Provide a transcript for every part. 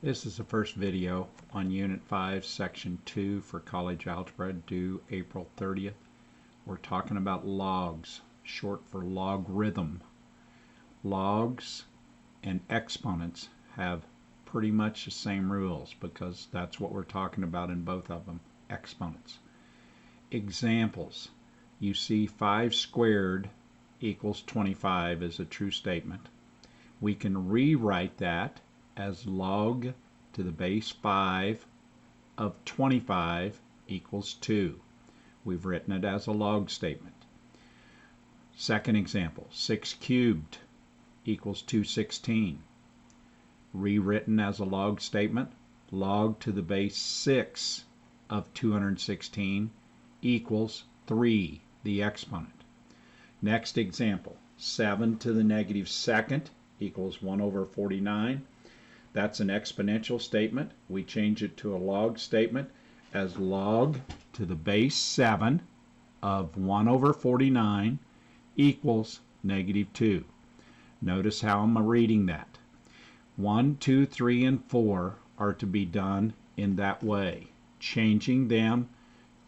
This is the first video on Unit 5, Section 2 for College Algebra due April 30th. We're talking about logs, short for logarithm. Logs and exponents have pretty much the same rules because that's what we're talking about in both of them, exponents. Examples. You see 5 squared equals 25 is a true statement. We can rewrite that as log to the base 5 of 25 equals 2. We've written it as a log statement. Second example, 6 cubed equals 216. Rewritten as a log statement, log to the base 6 of 216 equals 3, the exponent. Next example, 7 to the negative second equals 1 over 49. That's an exponential statement. We change it to a log statement as log to the base 7 of 1 over 49 equals negative 2. Notice how I'm reading that. 1, 2, 3, and 4 are to be done in that way, changing them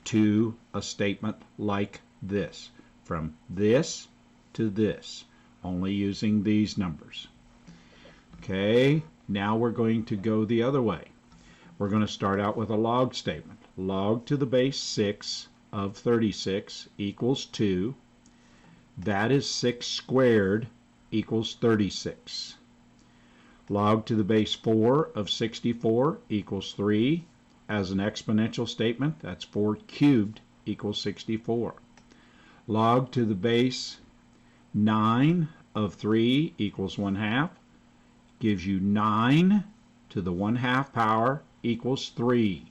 to a statement like this, from this to this, only using these numbers. Okay, now we're going to go the other way. We're going to start out with a log statement. Log to the base 6 of 36 equals 2. That is 6 squared equals 36. Log to the base 4 of 64 equals 3. As an exponential statement, that's 4 cubed equals 64. Log to the base 9 of 3 equals 1/2. Gives you 9 to the 1/2 power equals 3.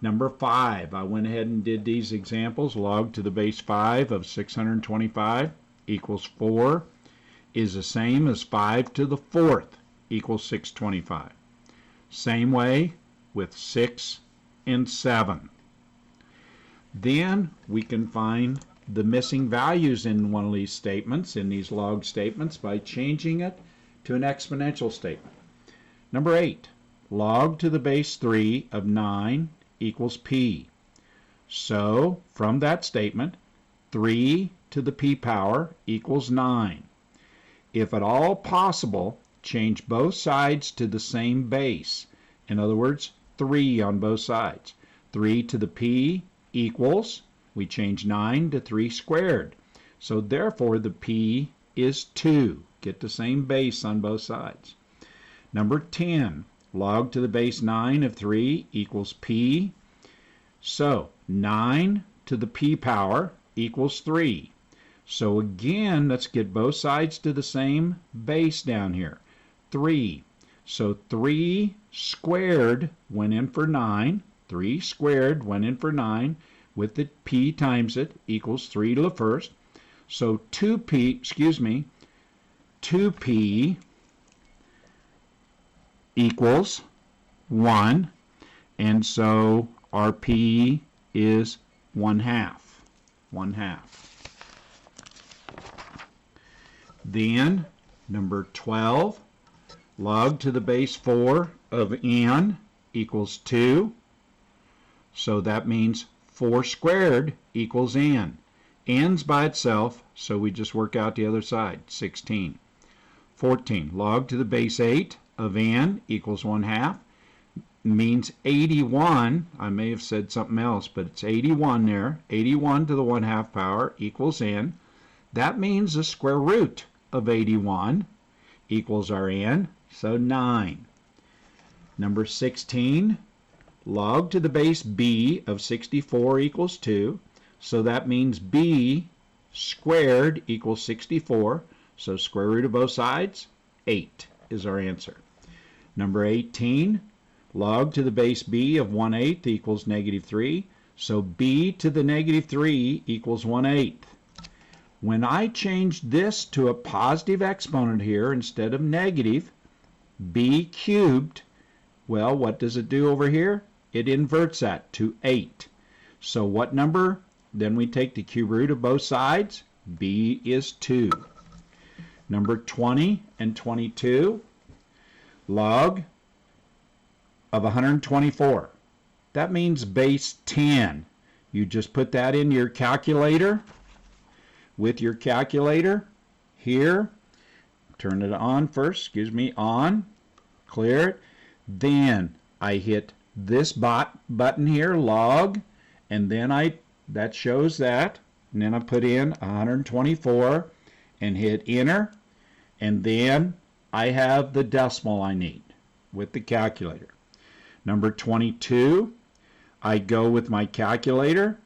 Number 5, I went ahead and did these examples. Log to the base 5 of 625 equals 4 is the same as 5 to the 4th equals 625. Same way with 6 and 7. Then we can find the missing values in one of these statements, in these log statements, by changing it to an exponential statement. Number 8, log to the base 3 of 9 equals p. So from that statement, 3 to the p power equals 9. If at all possible, change both sides to the same base. In other words, 3 on both sides. 3 to the p equals, we change 9 to 3 squared. So therefore the p is 2. Get the same base on both sides. Number 10, log to the base 9 of 3 equals p. So 9 to the p power equals 3. So again, let's get both sides to the same base down here, 3. So 3 squared went in for 9. 3 squared went in for 9 with the p times it equals 3 to the first. So 2p equals 1, and so our p is 1/2. 1/2. Then number 12, log to the base 4 of n equals 2. So that means 4 squared equals n. N's by itself, so we just work out the other side, 16. 14, log to the base 8 of n equals 1/2. Means 81, I may have said something else, but it's 81 there. 81 to the 1/2 power equals n. That means the square root of 81 equals our n, so 9. Number 16, log to the base b of 64 equals 2. So that means b squared equals 64. So square root of both sides, 8 is our answer. Number 18, log to the base b of 1/8 equals negative 3. So b to the negative 3 equals 1/8. When I change this to a positive exponent here instead of negative, b cubed, well, what does it do over here? It inverts that to 8. So what number? Then we take the cube root of both sides. b is 2. Number 20 and 22, log of 124. That means base 10. You just put that in your calculator. With your calculator here, turn it on first, on, clear it. Then I hit this button here, log, and then that shows that. And then I put in 124 and hit enter. And then I have the decimal I need with the calculator. Number 22, I go with my calculator,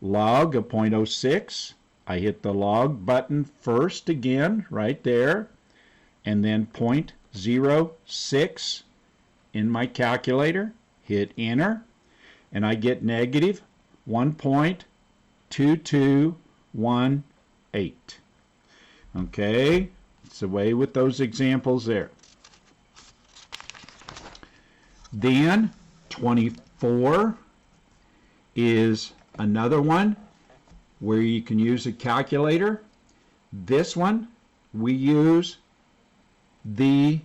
log of 0.06. I hit the log button first again, right there, and then 0.06 in my calculator, hit enter, and I get negative 1.2218. Okay, it's the way with those examples there. Then 24 is another one where you can use a calculator. This one we use the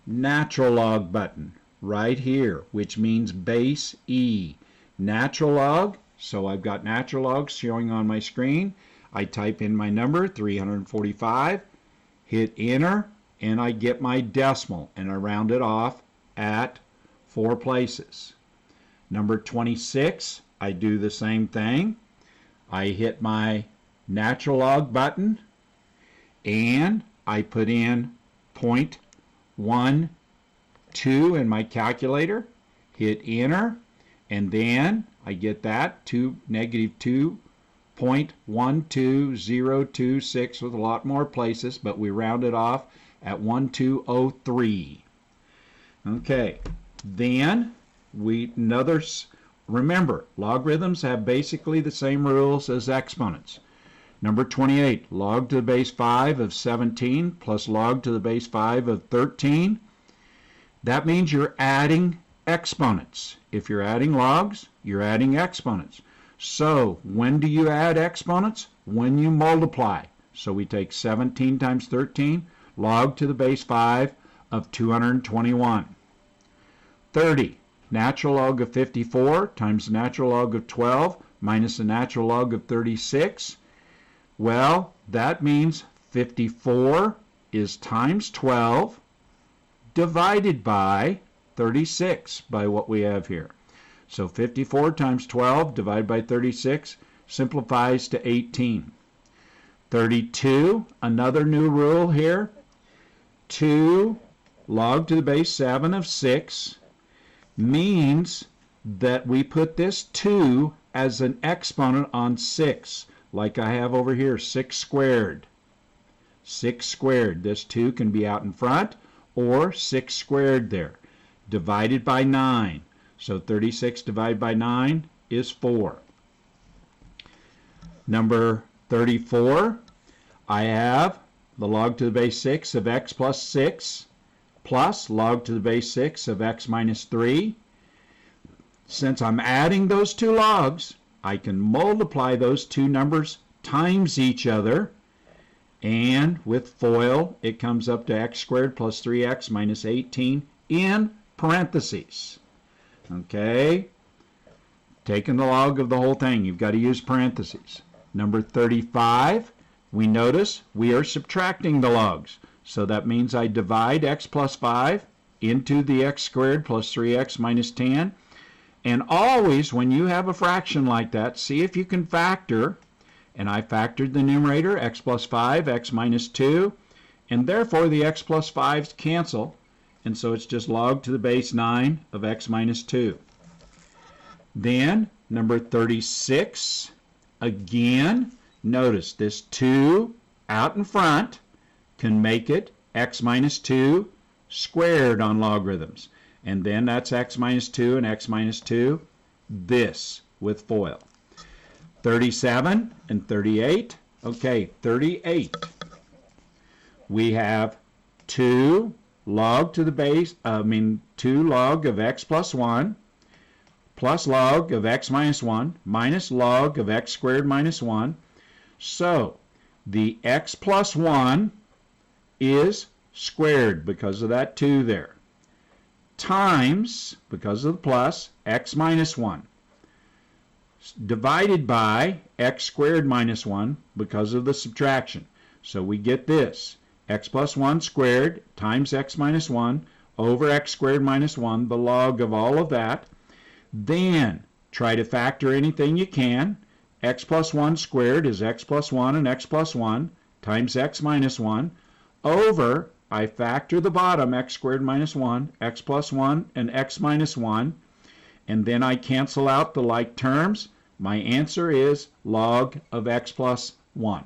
natural log button right here, which means base E. Natural log, so I've got natural logs showing on my screen. I type in my number, 345, hit enter, and I get my decimal, and I round it off at 4 places. Number 26, I do the same thing. I hit my natural log button, and I put in 0.12 in my calculator, hit enter, and then I get that to negative 2.12026 with a lot more places, but we round it off at 1203. Okay, then remember, logarithms have basically the same rules as exponents. Number 28, log to the base 5 of 17 plus log to the base 5 of 13. That means you're adding exponents. If you're adding logs, you're adding exponents. So when do you add exponents? When you multiply. So we take 17 times 13, log to the base 5 of 221. 30, natural log of 54 times the natural log of 12 minus the natural log of 36. Well, that means 54 is times 12 divided by 36 by what we have here. So 54 times 12 divided by 36 simplifies to 18. 32, another new rule here. 2 log to the base 7 of 6 means that we put this 2 as an exponent on 6, like I have over here, 6 squared. 6 squared. This 2 can be out in front, or 6 squared there, divided by 9. So 36 divided by 9 is 4. Number 34, I have the log to the base 6 of x plus 6 plus log to the base 6 of x minus 3. Since I'm adding those two logs, I can multiply those two numbers times each other, and with FOIL it comes up to x squared plus 3x minus 18 in parentheses. Okay, taking the log of the whole thing, you've got to use parentheses. Number 35, we notice we are subtracting the logs, so that means I divide x plus 5 into the x squared plus 3x minus 10. And always when you have a fraction like that, see if you can factor. And I factored the numerator, x plus 5, x minus 2, and therefore the x plus 5's cancel, and so it's just log to the base 9 of x minus 2. Then number 36, again, notice this 2 out in front can make it x minus 2 squared on logarithms. And then that's x minus 2 and x minus 2, this with FOIL. 37 and 38. Okay, 38. We have 2 log to the base, 2 log of x plus 1 plus log of x minus 1 minus log of x squared minus 1. So the x plus 1 is squared because of that 2 there. times, because of the plus, x minus 1, divided by x squared minus 1 because of the subtraction. So we get this, x plus 1 squared times x minus 1 over x squared minus 1, the log of all of that. Then try to factor anything you can. X plus 1 squared is x plus 1 and x plus 1 times x minus 1 over, I factor the bottom, x squared minus 1, x plus 1 and x minus 1, and then I cancel out the like terms. My answer is log of x plus 1.